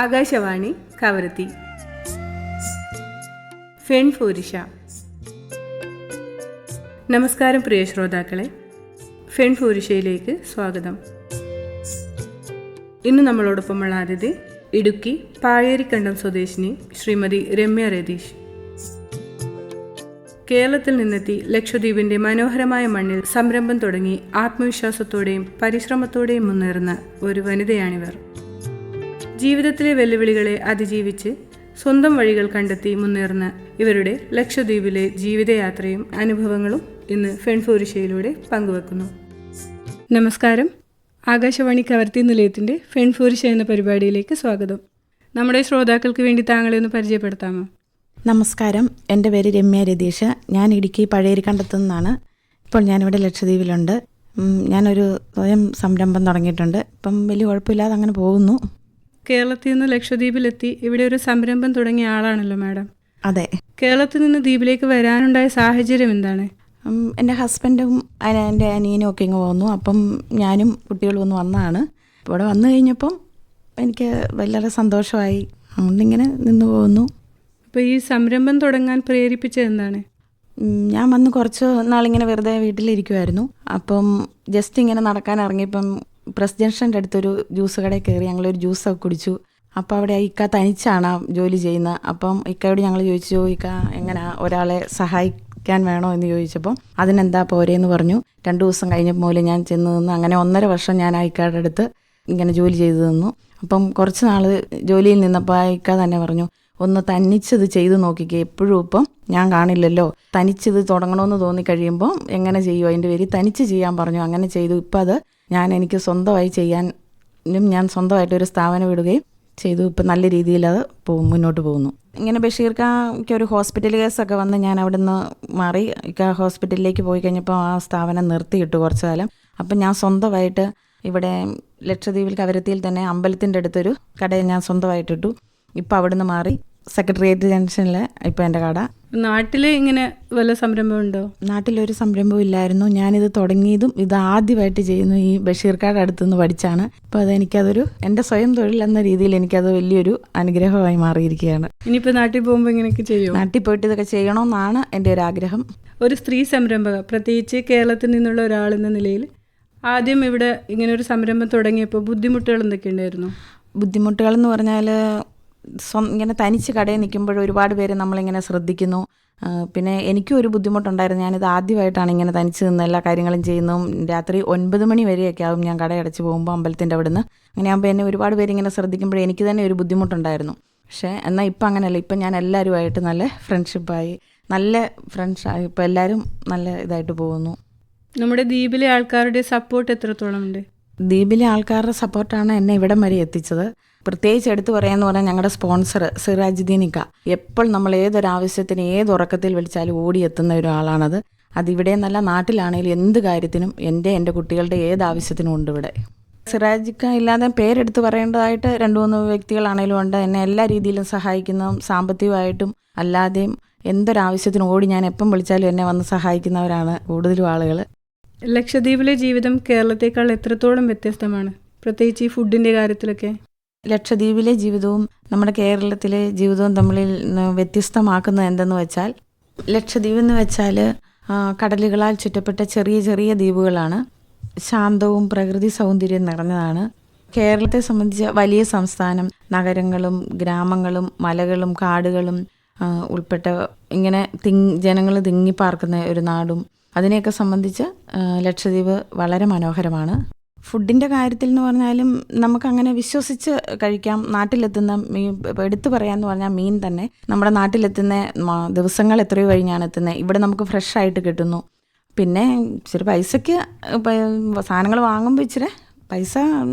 ആകാശവാണി കവരത്തി. ഫെൺഫൂരിഷ. നമസ്കാരം പ്രിയ ശ്രോതാക്കളെ, ഫെൺഫൂരിഷയിലേക്ക് സ്വാഗതം. ഇന്ന് നമ്മളോടൊപ്പമുള്ള അതിഥി ഇടുക്കി പാഴേരിക്കണ്ടം സ്വദേശിനി ശ്രീമതി രമ്യ രതീഷ്. കേരളത്തിൽ നിന്നെത്തി ലക്ഷദ്വീപിന്റെ മനോഹരമായ മണ്ണിൽ സംരംഭം തുടങ്ങി ആത്മവിശ്വാസത്തോടെയും പരിശ്രമത്തോടെയും മുന്നേറുന്ന ഒരു വനിതയാണിവർ. ജീവിതത്തിലെ വെല്ലുവിളികളെ അതിജീവിച്ച് സ്വന്തം വഴികൾ കണ്ടെത്തി മുന്നേറുന്ന ഇവരുടെ ലക്ഷദ്വീപിലെ ജീവിതയാത്രയും അനുഭവങ്ങളും ഇന്ന് ഫെൺഫൂരിഷയിലൂടെ പങ്കുവെക്കുന്നു. നമസ്കാരം. ആകാശവാണി കവർത്തി നിലയത്തിന്റെ ഫെൺഫൂരിഷ എന്ന പരിപാടിയിലേക്ക് സ്വാഗതം. നമ്മുടെ ശ്രോതാക്കൾക്ക് വേണ്ടി താങ്കളെ ഒന്ന് പരിചയപ്പെടുത്താമോ? നമസ്കാരം, എൻ്റെ പേര് രമ്യ രതീഷ്. ഞാൻ ഇടുക്കി പഴയരിക്കണ്ടത്തു നിന്നാണ്. ഇപ്പോൾ ഞാനിവിടെ ലക്ഷദ്വീപിലുണ്ട്. ഞാനൊരു സ്വയം സംരംഭം തുടങ്ങിയിട്ടുണ്ട്. ഇപ്പം വലിയ കുഴപ്പമില്ലാതെ അങ്ങനെ പോകുന്നു. കേരളത്തിൽ നിന്ന് ലക്ഷദ്വീപിലെത്തി ഇവിടെ ഒരു സംരംഭം തുടങ്ങിയ ആളാണല്ലോ മാഡം. അതെ. കേരളത്തിൽ നിന്ന് ദ്വീപിലേക്ക് വരാനുണ്ടായ സാഹചര്യം എന്താണ്? എൻ്റെ ഹസ്ബൻഡും എൻ്റെ അനിയനും ഒക്കെ ഇങ്ങ് പോന്നു. അപ്പം ഞാനും കുട്ടികളും ഒന്ന് വന്നതാണ്. ഇവിടെ വന്നു കഴിഞ്ഞപ്പം എനിക്ക് വളരെ സന്തോഷമായി. അതുകൊണ്ടിങ്ങനെ നിന്ന് പോകുന്നു. അപ്പോൾ ഈ സംരംഭം തുടങ്ങാൻ പ്രേരിപ്പിച്ചത് എന്താണ്? ഞാൻ വന്ന് കുറച്ച് നാളിങ്ങനെ വെറുതെ വീട്ടിലിരിക്കുമായിരുന്നു. അപ്പം ജസ്റ്റ് ഇങ്ങനെ നടക്കാൻ ഇറങ്ങിയപ്പം പ്രസ് ജംഗ്ഷൻ്റെ അടുത്തൊരു ജ്യൂസ് കടയിൽ കയറി ഞങ്ങളൊരു ജ്യൂസൊക്കെ കുടിച്ചു. അപ്പോൾ അവിടെ ഇക്ക തനിച്ചാണ് ജോലി ചെയ്യുന്നത്. അപ്പം ഇക്കയോട് ഞങ്ങൾ ചോദിച്ചു, ഇക്ക എങ്ങനെ ഒരാളെ സഹായിക്കാൻ വേണോ എന്ന് ചോദിച്ചപ്പം അതിനെന്താ പോരേന്ന് പറഞ്ഞു. 2 ദിവസം കഴിഞ്ഞപ്പോൾ മുതൽ ഞാൻ ചെന്ന് നിന്ന് അങ്ങനെ 1.5 വർഷം ഞാൻ ആ ഇക്കയുടെ അടുത്ത് ഇങ്ങനെ ജോലി ചെയ്തു നിന്നു. അപ്പം കുറച്ച് നാൾ ജോലിയിൽ നിന്നപ്പോൾ ആ ഇക്ക തന്നെ പറഞ്ഞു, ഒന്ന് തനിച്ചത് ചെയ്ത് നോക്കിക്കേ, എപ്പോഴും ഇപ്പം ഞാൻ കാണില്ലല്ലോ, തനിച്ചത് തുടങ്ങണമെന്ന് തോന്നിക്കഴിയുമ്പോൾ എങ്ങനെ ചെയ്യുമോ അതിൻ്റെ പേര് തനിച്ച് ചെയ്യാൻ പറഞ്ഞു. അങ്ങനെ ചെയ്തു. ഇപ്പം അത് എനിക്ക് സ്വന്തമായി ചെയ്യാനും ഞാൻ സ്വന്തമായിട്ടൊരു സ്ഥാപനം വിടുകയും ചെയ്തു. ഇപ്പം നല്ല രീതിയിൽ അത് മുന്നോട്ട് പോകുന്നു. ഇങ്ങനെ ബഷീർക്കാക്ക് ഒരു ഹോസ്പിറ്റൽ കേസൊക്കെ വന്ന് ഞാൻ അവിടെ നിന്ന് മാറി ഹോസ്പിറ്റലിലേക്ക് പോയി കഴിഞ്ഞപ്പോൾ ആ സ്ഥാപനം നിർത്തിയിട്ടു കുറച്ചു കാലം. അപ്പം ഞാൻ സ്വന്തമായിട്ട് ഇവിടെ ലക്ഷദ്വീപിൽ കവരത്തിയിൽ തന്നെ അമ്പലത്തിൻ്റെ അടുത്തൊരു കടയിൽ ഞാൻ സ്വന്തമായിട്ടിട്ടു. ഇപ്പം അവിടെ നിന്ന് മാറി സെക്രട്ടേറിയറ്റ് ജംഗ്ഷനിൽ ഇപ്പോൾ എൻ്റെ കട. നാട്ടിൽ ഇങ്ങനെ വല്ല സംരംഭം ഉണ്ടോ? നാട്ടിലൊരു സംരംഭവും ഇല്ലായിരുന്നു. ഞാനിത് തുടങ്ങിയതും ഇത് ആദ്യമായിട്ട് ചെയ്യുന്നു. ഈ ബഷീർക്കാട് അടുത്തുനിന്ന് പഠിച്ചാണ്. അപ്പോൾ അതെനിക്കതൊരു എൻ്റെ സ്വയം തൊഴിൽ എന്ന രീതിയിൽ എനിക്കത് വലിയൊരു അനുഗ്രഹമായി മാറിയിരിക്കുകയാണ്. ഇനിയിപ്പോൾ നാട്ടിൽ പോകുമ്പോൾ ഇങ്ങനെയൊക്കെ ചെയ്യുമോ? നാട്ടിൽ പോയിട്ട് ഇതൊക്കെ ചെയ്യണമെന്നാണ് എൻ്റെ ഒരു ആഗ്രഹം. ഒരു സ്ത്രീ സംരംഭക, പ്രത്യേകിച്ച് കേരളത്തിൽ നിന്നുള്ള ഒരാളെന്ന നിലയിൽ ആദ്യം ഇവിടെ ഇങ്ങനെ ഒരു സംരംഭം തുടങ്ങിയപ്പോൾ ബുദ്ധിമുട്ടുകൾ എന്തൊക്കെ ഉണ്ടായിരുന്നു? ബുദ്ധിമുട്ടുകളെന്ന് പറഞ്ഞാൽ ഇങ്ങനെ തനിച്ച് കടയിൽ നിൽക്കുമ്പോൾ ഒരുപാട് പേര് നമ്മളിങ്ങനെ ശ്രദ്ധിക്കുന്നു. പിന്നെ എനിക്കും ഒരു ബുദ്ധിമുട്ടുണ്ടായിരുന്നു. ഞാനിത് ആദ്യമായിട്ടാണ് ഇങ്ങനെ തനിച്ച് നിന്ന് എല്ലാ കാര്യങ്ങളും ചെയ്യുന്നതും. രാത്രി 9 മണി വരെയൊക്കെ ആകും ഞാൻ കടയടച്ച് പോകുമ്പോൾ അമ്പലത്തിൻ്റെ അവിടെ നിന്ന്. അങ്ങനെ ആകുമ്പോൾ എന്നെ ഒരുപാട് പേര് ഇങ്ങനെ ശ്രദ്ധിക്കുമ്പോൾ എനിക്ക് തന്നെ ഒരു ബുദ്ധിമുട്ടുണ്ടായിരുന്നു. പക്ഷേ എന്നാൽ ഇപ്പം അങ്ങനെയല്ല. ഇപ്പം ഞാൻ എല്ലാവരുമായിട്ട് നല്ല ഫ്രണ്ട്ഷിപ്പായി, നല്ല ഫ്രണ്ട്സായി. ഇപ്പോൾ എല്ലാവരും നല്ല ഇതായിട്ട് പോകുന്നു. നമ്മുടെ ദ്വീപിലെ ആൾക്കാരുടെ സപ്പോർട്ട് എത്രത്തോളം ഉണ്ട്? ദ്വീപിലെ ആൾക്കാരുടെ സപ്പോർട്ടാണ് എന്നെ ഇവിടം വരെ എത്തിച്ചത്. പ്രത്യേകിച്ച് എടുത്തു പറയാമെന്ന് പറഞ്ഞാൽ ഞങ്ങളുടെ സ്പോൺസർ സിറാജുദ്ദീനിക്ക എപ്പോൾ നമ്മൾ ഏതൊരാവശ്യത്തിന് ഏതുറക്കത്തിൽ വിളിച്ചാലും ഓടിയെത്തുന്ന ഒരാളാണത്. അതിവിടെ നല്ല നാട്ടിലാണെങ്കിലും എന്ത് കാര്യത്തിനും എൻ്റെ കുട്ടികളുടെ ഏതാവശ്യത്തിനും ഉണ്ട് ഇവിടെ. സിറാജിക്ക ഇല്ലാതെ പേരെടുത്ത് പറയേണ്ടതായിട്ട് 2-3 വ്യക്തികളാണേലും ഉണ്ട്. എന്നെ എല്ലാ രീതിയിലും സഹായിക്കുന്നതും സാമ്പത്തികമായിട്ടും അല്ലാതെയും എന്തൊരാവശ്യത്തിനും ഓടി ഞാൻ എപ്പം വിളിച്ചാലും എന്നെ വന്ന് സഹായിക്കുന്നവരാണ് കൂടുതലും ആളുകൾ. ലക്ഷദ്വീപിലെ ജീവിതം കേരളത്തേക്കാൾ എത്രത്തോളം വ്യത്യസ്തമാണ്, പ്രത്യേകിച്ച് ഈ ഫുഡിൻ്റെ കാര്യത്തിലൊക്കെ? ലക്ഷദ്വീപിലെ ജീവിതവും നമ്മുടെ കേരളത്തിലെ ജീവിതവും തമ്മിൽ വ്യത്യസ്തമാക്കുന്നത് എന്തെന്ന് വെച്ചാൽ, ലക്ഷദ്വീപ് എന്ന് വെച്ചാൽ കടലുകളാൽ ചുറ്റപ്പെട്ട ചെറിയ ചെറിയ ദ്വീപുകളാണ്. ശാന്തവും പ്രകൃതി സൗന്ദര്യം നിറഞ്ഞതാണ്. കേരളത്തെ സംബന്ധിച്ച് വലിയ സംസ്ഥാനം, നഗരങ്ങളും ഗ്രാമങ്ങളും മലകളും കാടുകളും ഉൾപ്പെട്ട ഇങ്ങനെ ജനങ്ങൾ തിങ്ങിപ്പാർക്കുന്ന ഒരു നാടും. അതിനെയൊക്കെ സംബന്ധിച്ച് ലക്ഷദ്വീപ് വളരെ മനോഹരമാണ്. ഫുഡിൻ്റെ കാര്യത്തിൽ എന്ന് പറഞ്ഞാലും നമുക്കങ്ങനെ വിശ്വസിച്ച് കഴിക്കാം. നാട്ടിലെത്തുന്ന എടുത്തു പറയാമെന്ന് പറഞ്ഞാൽ മീൻ തന്നെ നമ്മുടെ നാട്ടിലെത്തുന്ന ദിവസങ്ങൾ എത്രയോ കഴിഞ്ഞാണ് എത്തുന്നത്. ഇവിടെ നമുക്ക് ഫ്രഷ് ആയിട്ട് കിട്ടുന്നു. പിന്നെ ഇച്ചിരി പൈസയ്ക്ക് സാധനങ്ങൾ വാങ്ങുമ്പോൾ ഇച്ചിരി പൈസ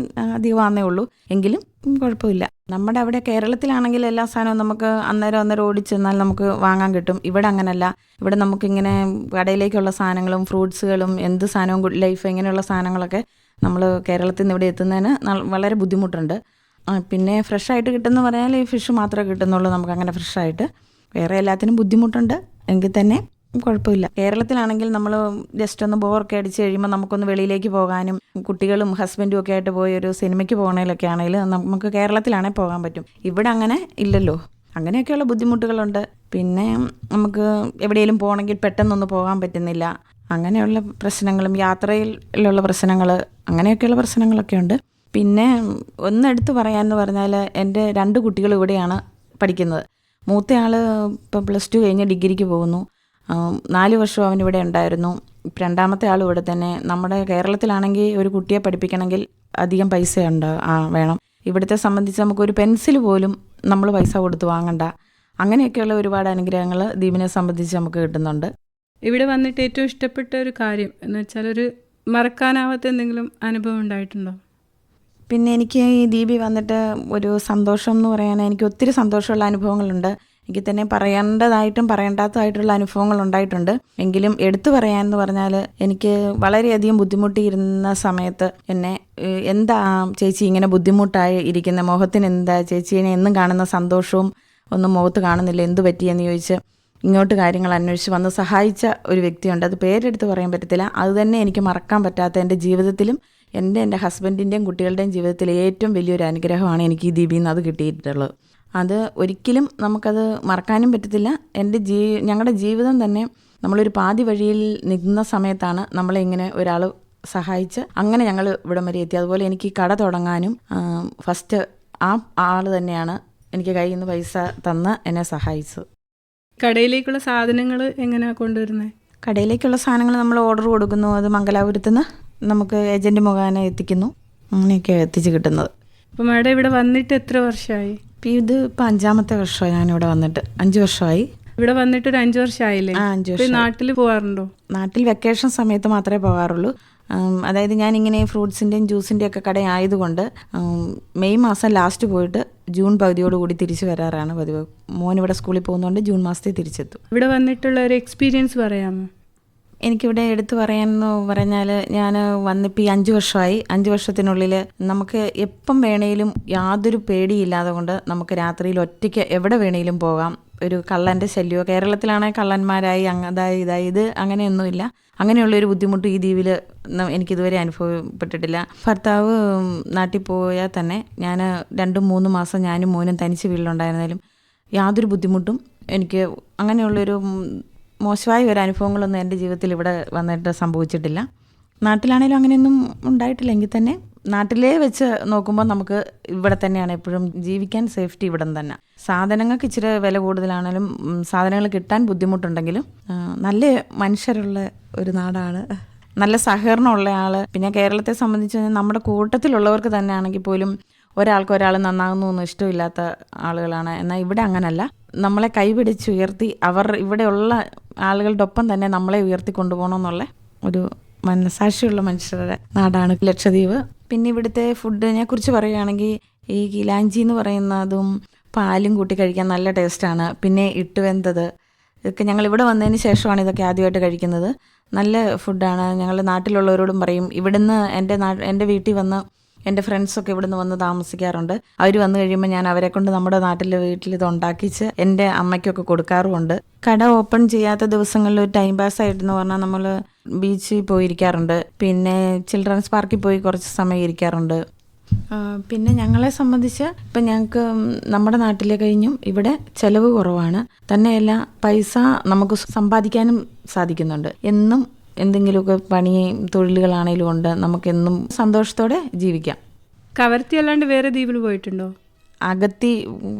അധികമാണെന്നേ ഉള്ളൂ, എങ്കിലും കുഴപ്പമില്ല. നമ്മുടെ അവിടെ കേരളത്തിലാണെങ്കിൽ എല്ലാ സാധനവും നമുക്ക് അന്നേരം ഓടിച്ചെന്നാൽ നമുക്ക് വാങ്ങാൻ കിട്ടും. ഇവിടെ അങ്ങനല്ല. ഇവിടെ നമുക്കിങ്ങനെ കടയിലേക്കുള്ള സാധനങ്ങളും ഫ്രൂട്ട്സുകളും എന്ത് സാധനവും ലൈഫ് ഇങ്ങനെയുള്ള സാധനങ്ങളൊക്കെ നമ്മൾ കേരളത്തിൽ നിന്ന് ഇവിടെ എത്തുന്നതിന് വളരെ ബുദ്ധിമുട്ടുണ്ട്. പിന്നെ ഫ്രഷായിട്ട് കിട്ടുമെന്ന് പറഞ്ഞാൽ ഈ ഫിഷ് മാത്രമേ കിട്ടുന്നുള്ളൂ നമുക്കങ്ങനെ ഫ്രഷായിട്ട്. വേറെ എല്ലാത്തിനും ബുദ്ധിമുട്ടുണ്ട്. എങ്കിൽ തന്നെ കുഴപ്പമില്ല. കേരളത്തിലാണെങ്കിൽ നമ്മൾ ജസ്റ്റ് ഒന്ന് ബോറൊക്കെ അടിച്ച് കഴിയുമ്പോൾ നമുക്കൊന്ന് വെളിയിലേക്ക് പോകാനും കുട്ടികളും ഹസ്ബൻഡും ഒക്കെ ആയിട്ട് പോയി ഒരു സിനിമയ്ക്ക് പോകണേലൊക്കെ ആണെങ്കിൽ നമുക്ക് കേരളത്തിലാണെങ്കിൽ പോകാൻ പറ്റും. ഇവിടെ അങ്ങനെ ഇല്ലല്ലോ. അങ്ങനെയൊക്കെയുള്ള ബുദ്ധിമുട്ടുകളുണ്ട്. പിന്നെ നമുക്ക് എവിടെയെങ്കിലും പോകണമെങ്കിൽ പെട്ടെന്നൊന്ന് പോകാൻ പറ്റുന്നില്ല. അങ്ങനെയുള്ള പ്രശ്നങ്ങളും യാത്രയിലുള്ള പ്രശ്നങ്ങൾ, അങ്ങനെയൊക്കെയുള്ള പ്രശ്നങ്ങളൊക്കെ ഉണ്ട്. പിന്നെ ഒന്നെടുത്ത് പറയാമെന്ന് പറഞ്ഞാൽ എൻ്റെ 2 കുട്ടികൾ ഇവിടെയാണ് പഠിക്കുന്നത്. മൂത്തയാൾ ഇപ്പോൾ +2 കഴിഞ്ഞ് ഡിഗ്രിക്ക് പോകുന്നു. 4 വർഷം അവനിവിടെ ഉണ്ടായിരുന്നു. രണ്ടാമത്തെ ആൾ ഇവിടെ തന്നെ. നമ്മുടെ കേരളത്തിലാണെങ്കിൽ ഒരു കുട്ടിയെ പഠിപ്പിക്കണമെങ്കിൽ അധികം പൈസ വേണം. ഇവിടുത്തെ സംബന്ധിച്ച് നമുക്കൊരു പെൻസിൽ പോലും നമ്മൾ പൈസ കൊടുത്ത് വാങ്ങണ്ട. അങ്ങനെയൊക്കെയുള്ള ഒരുപാട് അനുഗ്രഹങ്ങൾ ദ്വീപിനെ സംബന്ധിച്ച് നമുക്ക് കിട്ടുന്നുണ്ട്. ഇവിടെ വന്നിട്ട് ഏറ്റവും ഇഷ്ടപ്പെട്ട ഒരു കാര്യം എന്ന് വെച്ചാൽ ഒരു മറക്കാനാവാത്ത എന്തെങ്കിലും അനുഭവം ഉണ്ടായിട്ടുണ്ടോ? പിന്നെ എനിക്ക് ഈ ദ്വീപിൽ വന്നിട്ട് ഒരു സന്തോഷം എന്ന് പറയാൻ, എനിക്ക് ഒത്തിരി സന്തോഷമുള്ള അനുഭവങ്ങളുണ്ട്. എനിക്ക് തന്നെ പറയേണ്ടതായിട്ടും പറയേണ്ടാത്തതായിട്ടുള്ള അനുഭവങ്ങൾ ഉണ്ടായിട്ടുണ്ട്. എങ്കിലും എടുത്തു പറയാമെന്ന് പറഞ്ഞാൽ, എനിക്ക് വളരെയധികം ബുദ്ധിമുട്ടിയിരുന്ന സമയത്ത് എന്നെ എന്താ ചേച്ചി ഇങ്ങനെ ബുദ്ധിമുട്ടായി ഇരിക്കുന്ന മുഖത്തിന്, എന്താ ചേച്ചീനെ എന്നും കാണുന്ന സന്തോഷവും ഒന്നും മുഖത്ത് കാണുന്നില്ല, എന്തു പറ്റിയെന്ന് ചോദിച്ച് ഇങ്ങോട്ട് കാര്യങ്ങൾ അന്വേഷിച്ച് വന്ന് സഹായിച്ച ഒരു വ്യക്തിയുണ്ട്. അത് പേരെടുത്ത് പറയാൻ പറ്റത്തില്ല. അത് തന്നെ എനിക്ക് മറക്കാൻ പറ്റാത്ത, എൻ്റെ ജീവിതത്തിലും എൻ്റെ ഹസ്ബൻഡിൻ്റെയും കുട്ടികളുടെയും ജീവിതത്തിലെ ഏറ്റവും വലിയൊരു അനുഗ്രഹമാണ് എനിക്ക് ഈ ദ്വീപിൽ നിന്ന് അത് കിട്ടിയിട്ടുള്ളത്. അത് ഒരിക്കലും നമുക്കത് മറക്കാനും പറ്റത്തില്ല. ഞങ്ങളുടെ ജീവിതം തന്നെ നമ്മളൊരു പാതി വഴിയിൽ നിന്ന സമയത്താണ് നമ്മളെ ഇങ്ങനെ ഒരാൾ സഹായിച്ച് അങ്ങനെ ഞങ്ങൾ ഇവിടം വരെ എത്തി. അതുപോലെ എനിക്ക് കട തുടങ്ങാനും ഫസ്റ്റ് ആ ആൾ തന്നെയാണ് എനിക്ക് കയ്യിൽ നിന്ന് പൈസ തന്ന് എന്നെ സഹായിച്ചത്. കടയിലേക്കുള്ള സാധനങ്ങൾ എങ്ങനെയാണ് കൊണ്ടുവരുന്നത്? കടയിലേക്കുള്ള സാധനങ്ങൾ നമ്മൾ ഓർഡർ കൊടുക്കുന്നു. അത് മംഗലാപുരത്ത് നിന്ന് നമുക്ക് ഏജൻറ്റ് മുഖേന എത്തിക്കുന്നു. അങ്ങനെയൊക്കെയാണ് എത്തിച്ച് കിട്ടുന്നത്. അപ്പോൾ മാഡം ഇവിടെ വന്നിട്ട് എത്ര വർഷമായി? ഇത് ഇപ്പോൾ 5ാമത്തെ വർഷമായി ഞാനിവിടെ വന്നിട്ട്. 5 വർഷമായി. ഇവിടെ വന്നിട്ട് ഒരു 5 വർഷമായില്ലേ? 5 വർഷം. നാട്ടിൽ പോകാറുണ്ടോ? നാട്ടിൽ വെക്കേഷൻ സമയത്ത് മാത്രമേ പോകാറുള്ളൂ. അതായത് ഞാനിങ്ങനെ ഫ്രൂട്ട്സിൻ്റെയും ജ്യൂസിൻ്റെയും ഒക്കെ കട ആയതുകൊണ്ട് മെയ് മാസം ലാസ്റ്റ് പോയിട്ട് ജൂൺ പകുതിയോടുകൂടി തിരിച്ചു വരാറാണ് പതിവ്. മോനിവിടെ സ്കൂളിൽ പോകുന്നതുകൊണ്ട് ജൂൺ മാസത്തിൽ തിരിച്ചെത്തും. ഇവിടെ വന്നിട്ടുള്ള ഒരു എക്സ്പീരിയൻസ് പറയാമോ? എനിക്കിവിടെ എടുത്തു പറയാമെന്ന് പറഞ്ഞാൽ, ഞാൻ വന്നിപ്പോൾ ഈ 5 വർഷമായി. 5 വർഷത്തിനുള്ളിൽ നമുക്ക് എപ്പം വേണേലും യാതൊരു പേടിയില്ലാതെ കൊണ്ട് നമുക്ക് രാത്രിയിൽ ഒറ്റയ്ക്ക് എവിടെ വേണേലും പോകാം. ഒരു കള്ളൻ്റെ ശല്യമോ, കേരളത്തിലാണെങ്കിൽ കള്ളന്മാരായി ഇതായി ഇത് അങ്ങനെയൊന്നുമില്ല. അങ്ങനെയുള്ളൊരു ബുദ്ധിമുട്ട് ഈ ദ്വീപിൽ എനിക്കിതുവരെ അനുഭവപ്പെട്ടിട്ടില്ല. ഭർത്താവ് നാട്ടിൽ പോയാൽ തന്നെ ഞാൻ 2-3 മാസം ഞാനും മോനും തനിച്ച് വീട്ടിലുണ്ടായിരുന്നാലും യാതൊരു ബുദ്ധിമുട്ടും എനിക്ക് അങ്ങനെയുള്ളൊരു മോശമായ ഒരു അനുഭവങ്ങളൊന്നും എൻ്റെ ജീവിതത്തിൽ ഇവിടെ വന്നിട്ട് സംഭവിച്ചിട്ടില്ല. നാട്ടിലാണെങ്കിലും അങ്ങനെയൊന്നും ഉണ്ടായിട്ടില്ല. എങ്കിൽ തന്നെ നാട്ടിലേ വെച്ച് നോക്കുമ്പോൾ നമുക്ക് ഇവിടെ തന്നെയാണ് എപ്പോഴും ജീവിക്കാൻ സേഫ്റ്റി ഇവിടെ തന്നെ. സാധനങ്ങൾക്ക് ഇച്ചിരി വില കൂടുതലാണെങ്കിലും സാധനങ്ങൾ കിട്ടാൻ ബുദ്ധിമുട്ടുണ്ടെങ്കിലും നല്ല മനുഷ്യരുള്ള ഒരു നാടാണ്. നല്ല സഹകരണമുള്ള ആൾ. പിന്നെ കേരളത്തെ സംബന്ധിച്ച് നമ്മുടെ കൂട്ടത്തിലുള്ളവർക്ക് തന്നെ ആണെങ്കിൽ പോലും ഒരാൾ നന്നാകുന്നൊന്നും ഇഷ്ടമില്ലാത്ത ആളുകളാണ്. എന്നാൽ ഇവിടെ അങ്ങനല്ല. നമ്മളെ കൈപിടിച്ചുയർത്തി ഇവിടെയുള്ള ആളുകളുടെ ഒപ്പം തന്നെ നമ്മളെ ഉയർത്തി കൊണ്ടുപോകണമെന്നുള്ള ഒരു മനസാക്ഷിയുള്ള മനുഷ്യരുടെ നാടാണ് ലക്ഷദ്വീപ്. പിന്നെ ഇവിടുത്തെ ഫുഡിനെ കുറിച്ച് പറയുകയാണെങ്കിൽ ഈ ഗിലാഞ്ചി എന്ന് പറയുന്നതും പാലും കൂട്ടി കഴിക്കാൻ നല്ല ടേസ്റ്റാണ്. പിന്നെ ഇട്ടുവെന്തത് ഇതൊക്കെ ഞങ്ങൾ ഇവിടെ വന്നതിന് ശേഷമാണ് ഇതൊക്കെ ആദ്യമായിട്ട് കഴിക്കുന്നത്. നല്ല ഫുഡാണ്. ഞങ്ങൾ നാട്ടിലുള്ളവരോടും പറയും. ഇവിടുന്ന് എൻ്റെ വീട്ടിൽ വന്ന് എൻ്റെ ഫ്രണ്ട്സൊക്കെ ഇവിടുന്ന് വന്ന് താമസിക്കാറുണ്ട്. അവർ വന്നു കഴിയുമ്പോൾ ഞാൻ അവരെ കൊണ്ട് നമ്മുടെ വീട്ടിൽ ഇത് ഉണ്ടാക്കിച്ച് എൻ്റെ അമ്മയ്ക്കൊക്കെ കൊടുക്കാറുമുണ്ട്. കട ഓപ്പൺ ചെയ്യാത്ത ദിവസങ്ങളിൽ ഒരു ടൈം പാസ് ആയിട്ടെന്ന് പറഞ്ഞാൽ നമ്മൾ ബീച്ചിൽ പോയിരിക്കാറുണ്ട്. പിന്നെ ചിൽഡ്രൻസ് പാർക്കിൽ പോയി കുറച്ച് സമയം ഇരിക്കാറുണ്ട്. പിന്നെ ഞങ്ങളെ സംബന്ധിച്ച് ഇപ്പം ഞങ്ങൾക്ക് നമ്മുടെ നാട്ടിലെ കഴിഞ്ഞും ഇവിടെ ചിലവ് കുറവാണ്. തന്നെയല്ല പൈസ നമുക്ക് സമ്പാദിക്കാനും സാധിക്കുന്നുണ്ട്. എന്നും എന്തെങ്കിലുമൊക്കെ പണിയും തൊഴിലുകളാണെങ്കിലും കൊണ്ട് നമുക്കെന്നും സന്തോഷത്തോടെ ജീവിക്കാം. കവർത്തി അല്ലാണ്ട് വേറെ ദ്വീപിൽ പോയിട്ടുണ്ടോ? അഗത്തി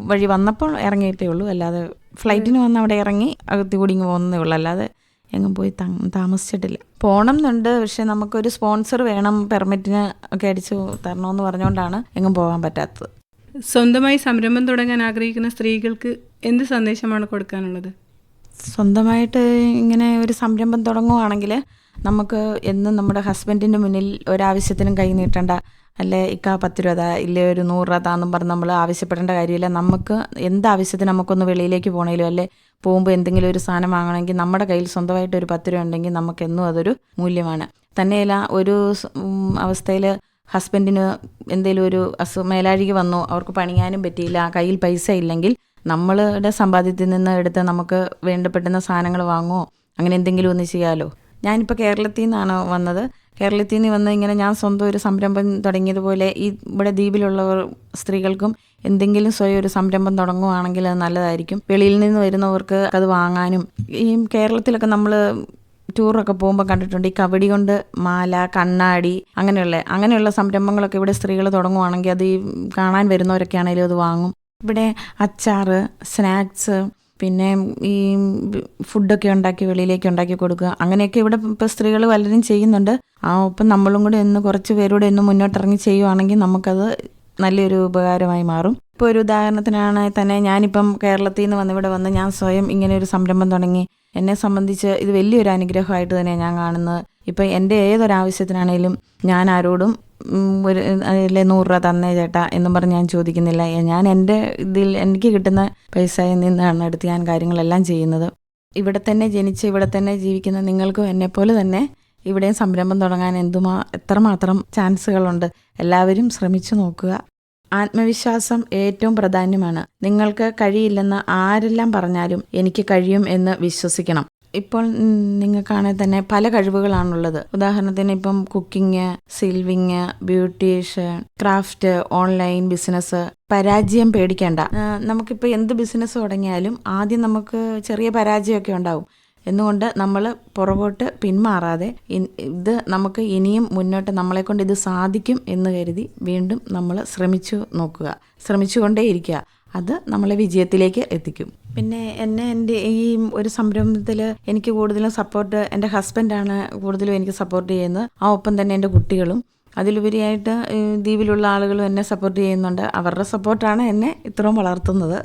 വഴി വന്നപ്പോൾ ഇറങ്ങിയിട്ടേ ഉള്ളൂ. അല്ലാതെ ഫ്ലൈറ്റിന് വന്ന് അവിടെ ഇറങ്ങി അഗത്തി കൂടി ഇങ്ങ് പോകുന്നതേ ഉള്ളൂ. അല്ലാതെ എങ്ങും പോയി താമസിച്ചിട്ടില്ല. പോകണം എന്നുണ്ട്. പക്ഷെ നമുക്കൊരു സ്പോൺസർ വേണം, പെർമിറ്റിന് ഒക്കെ അടിച്ചു തരണമെന്ന് പറഞ്ഞുകൊണ്ടാണ് എങ്ങും പോകാൻ പറ്റാത്തത്. സ്വന്തമായി സംരംഭം തുടങ്ങാൻ ആഗ്രഹിക്കുന്ന സ്ത്രീകൾക്ക് എന്ത് സന്ദേശമാണ് കൊടുക്കാനുള്ളത്? സ്വന്തമായിട്ട് ഇങ്ങനെ ഒരു സംരംഭം തുടങ്ങുവാണെങ്കിൽ നമുക്ക് എന്നും നമ്മുടെ ഹസ്ബൻഡിൻ്റെ മുന്നിൽ ഒരാവശ്യത്തിനും കൈ നീട്ടണ്ട. അല്ലെ ഇക്കാ 10 രൂപ ഇല്ലേ ഒരു 100 രൂപ താന്നും പറഞ്ഞ് നമ്മൾ ആവശ്യപ്പെടേണ്ട കാര്യമില്ല. നമുക്ക് എന്താവശ്യത്തിന് നമുക്കൊന്ന് വെളിയിലേക്ക് പോകണമെങ്കിലും അല്ലെ പോകുമ്പോൾ എന്തെങ്കിലും ഒരു സാധനം വാങ്ങണമെങ്കിൽ നമ്മുടെ കയ്യിൽ സ്വന്തമായിട്ട് ഒരു 10 രൂപ ഉണ്ടെങ്കിൽ നമുക്കെന്നും അതൊരു മൂല്യമാണ്. തന്നെയല്ല ഒരു അവസ്ഥയിൽ ഹസ്ബൻഡിന് എന്തെങ്കിലും ഒരു മേലാഴിക വന്നു, അവർക്ക് പണിയാനും പറ്റിയില്ല, കയ്യിൽ പൈസ ഇല്ലെങ്കിൽ നമ്മളുടെ സമ്പാദ്യത്തിൽ നിന്ന് എടുത്ത് നമുക്ക് വേണ്ടപ്പെടുന്ന സാധനങ്ങൾ വാങ്ങുമോ അങ്ങനെ എന്തെങ്കിലും ഒന്ന് ചെയ്യാമല്ലോ. ഞാനിപ്പോൾ കേരളത്തിൽ നിന്നാണ് വന്നത്. കേരളത്തിൽ നിന്ന് വന്ന് ഇങ്ങനെ ഞാൻ സ്വന്തം ഒരു സംരംഭം തുടങ്ങിയതുപോലെ ഇവിടെ ദ്വീപിലുള്ളവർ സ്ത്രീകൾക്കും എന്തെങ്കിലും സ്വയം ഒരു സംരംഭം തുടങ്ങുവാണെങ്കിൽ അത് നല്ലതായിരിക്കും. വെളിയിൽ നിന്ന് വരുന്നവർക്ക് അത് വാങ്ങാനും. ഈ കേരളത്തിലൊക്കെ നമ്മൾ ടൂറൊക്കെ പോകുമ്പോൾ കണ്ടിട്ടുണ്ട്, ഈ കബഡി കൊണ്ട് മാല, കണ്ണാടി അങ്ങനെയുള്ള സംരംഭങ്ങളൊക്കെ ഇവിടെ സ്ത്രീകൾ തുടങ്ങുവാണെങ്കിൽ അത് ഈ കാണാൻ വരുന്നവരൊക്കെ ആണെങ്കിലും അത് വാങ്ങും. ഇവിടെ അച്ചാറ്, സ്നാക്സ്, പിന്നെ ഈ ഫുഡൊക്കെ ഉണ്ടാക്കി വെളിയിലേക്ക് ഉണ്ടാക്കി കൊടുക്കുക, അങ്ങനെയൊക്കെ ഇവിടെ ഇപ്പോൾ സ്ത്രീകൾ പലരും ചെയ്യുന്നുണ്ട്. ഒപ്പം നമ്മളും കൂടെ കുറച്ച് പേരൂടെ മുന്നോട്ടിറങ്ങി ചെയ്യുവാണെങ്കിൽ നമുക്കത് നല്ലൊരു ഉപകാരമായി മാറും. ഇപ്പോൾ ഒരു ഉദാഹരണത്തിനാണ് തന്നെ ഞാനിപ്പം കേരളത്തിൽ നിന്ന് ഇവിടെ വന്ന് ഞാൻ സ്വയം ഇങ്ങനെ ഒരു സംരംഭം തുടങ്ങി. എന്നെ സംബന്ധിച്ച് ഇത് വലിയൊരു അനുഗ്രഹമായിട്ട് തന്നെയാണ് ഞാൻ കാണുന്നത്. ഇപ്പം എൻ്റെ ഏതൊരാവശ്യത്തിനാണേലും ഞാൻ ആരോടും ഒരു 100 രൂപ തന്നേ ചേട്ടാ എന്നും പറഞ്ഞ് ഞാൻ ചോദിക്കുന്നില്ല. ഞാൻ എൻ്റെ എനിക്ക് കിട്ടുന്ന പൈസയിൽ നിന്നാണ് എടുത്ത് ഞാൻ കാര്യങ്ങളെല്ലാം ചെയ്യുന്നത്. ഇവിടെ തന്നെ ജനിച്ച് ഇവിടെ തന്നെ ജീവിക്കുന്ന നിങ്ങൾക്കും എന്നെപ്പോലെ തന്നെ ഇവിടെയും സംരംഭം തുടങ്ങാൻ എത്രമാത്രം ചാൻസുകളുണ്ട്. എല്ലാവരും ശ്രമിച്ചു നോക്കുക. ആത്മവിശ്വാസം ഏറ്റവും പ്രധാനമാണ്. നിങ്ങൾക്ക് കഴിയില്ലെന്ന് ആരെല്ലാം പറഞ്ഞാലും എനിക്ക് കഴിയും എന്ന് വിശ്വസിക്കണം. ഇപ്പോൾ നിങ്ങൾക്കാണെങ്കിൽ തന്നെ പല കഴിവുകളാണുള്ളത്. ഉദാഹരണത്തിന് ഇപ്പം കുക്കിംഗ്, സിൽവിങ്, ബ്യൂട്ടീഷ്യൻ, ക്രാഫ്റ്റ്, ഓൺലൈൻ ബിസിനസ്. പരാജയം പേടിക്കേണ്ട. നമുക്കിപ്പോൾ എന്ത് ബിസിനസ് തുടങ്ങിയാലും ആദ്യം നമുക്ക് ചെറിയ പരാജയമൊക്കെ ഉണ്ടാവും. എന്നുകൊണ്ട് നമ്മൾ പുറകോട്ട് പിന്മാറാതെ ഇത് നമുക്ക് ഇനിയും മുന്നോട്ട് നമ്മളെക്കൊണ്ട് ഇത് സാധിക്കും എന്ന് കരുതി വീണ്ടും നമ്മൾ ശ്രമിച്ചുകൊണ്ടേയിരിക്കുക. അത് നമ്മളെ വിജയത്തിലേക്ക് എത്തിക്കും. പിന്നെ എൻ്റെ ഈ ഒരു സംരംഭത്തിൽ എനിക്ക് കൂടുതലും സപ്പോർട്ട് എൻ്റെ ഹസ്ബൻഡാണ് കൂടുതലും എനിക്ക് സപ്പോർട്ട് ചെയ്യുന്നത്. ഒപ്പം തന്നെ എൻ്റെ കുട്ടികളും. അതിലുപരിയായിട്ട് ദ്വീപിലുള്ള ആളുകളും എന്നെ സപ്പോർട്ട് ചെയ്യുന്നുണ്ട്. അവരുടെ സപ്പോർട്ടാണ് എന്നെ ഇത്രയും വളർത്തുന്നത്.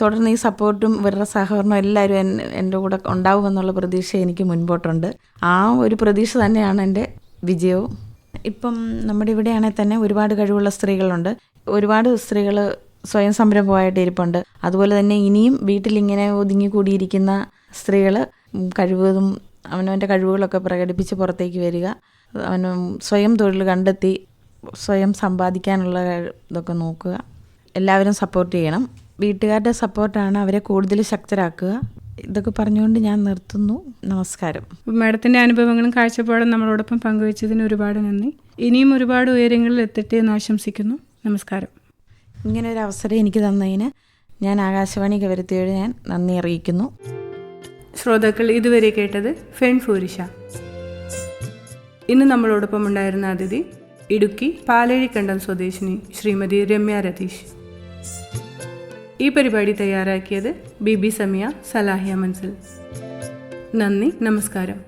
തുടർന്ന് ഈ സപ്പോർട്ടും ഇവരുടെ സഹകരണവും എല്ലാവരും എൻ്റെ കൂടെ ഉണ്ടാവുമെന്നുള്ള പ്രതീക്ഷ എനിക്ക് മുൻപോട്ടുണ്ട്. ആ ഒരു പ്രതീക്ഷ തന്നെയാണ് എൻ്റെ വിജയവും. ഇപ്പം നമ്മുടെ ഇവിടെയാണെങ്കിൽ തന്നെ ഒരുപാട് കഴിവുള്ള സ്ത്രീകളുണ്ട്. ഒരുപാട് സ്ത്രീകൾ സ്വയം സംരംഭമായിട്ട് ഇരിപ്പുണ്ട്. അതുപോലെ തന്നെ ഇനിയും വീട്ടിലിങ്ങനെ ഒതുങ്ങിക്കൂടിയിരിക്കുന്ന സ്ത്രീകൾ കഴിവതും അവനവൻ്റെ കഴിവുകളൊക്കെ പ്രകടിപ്പിച്ച് പുറത്തേക്ക് വരിക. അവന് സ്വയം തൊഴിൽ കണ്ടെത്തി സ്വയം സമ്പാദിക്കാനുള്ള ഇതൊക്കെ നോക്കുക. എല്ലാവരും സപ്പോർട്ട് ചെയ്യണം. വീട്ടുകാരുടെ സപ്പോർട്ടാണ് അവരെ കൂടുതൽ ശക്തരാക്കുക. ഇതൊക്കെ പറഞ്ഞുകൊണ്ട് ഞാൻ നിർത്തുന്നു. നമസ്കാരം. മാഡത്തിൻ്റെ അനുഭവങ്ങളും കാഴ്ചപ്പാടും നമ്മളോടൊപ്പം പങ്കുവച്ചതിന് ഒരുപാട് നന്ദി. ഇനിയും ഒരുപാട് ഉയരങ്ങളിൽ എത്തട്ടെ എന്ന് ആശംസിക്കുന്നു. നമസ്കാരം. ഇങ്ങനെ ഒരു അവസരം എനിക്ക് തന്നതിന് ഞാൻ ആകാശവാണി കവരത്തിയോട് ഞാൻ നന്ദി അറിയിക്കുന്നു. ശ്രോതാക്കൾ ഇതുവരെ കേട്ടത് ഫെൺഫൂരിഷ. ഇന്ന് നമ്മളോടൊപ്പം ഉണ്ടായിരുന്ന അതിഥി ഇടുക്കി പാലേഴിക്കണ്ടം സ്വദേശിനി ശ്രീമതി രമ്യ രതീഷ്. ഈ പരിപാടി തയ്യാറാക്കിയത് ബിബി സമീയ, സലാഹിയ മൻസിൽ. നന്ദി, നമസ്കാരം.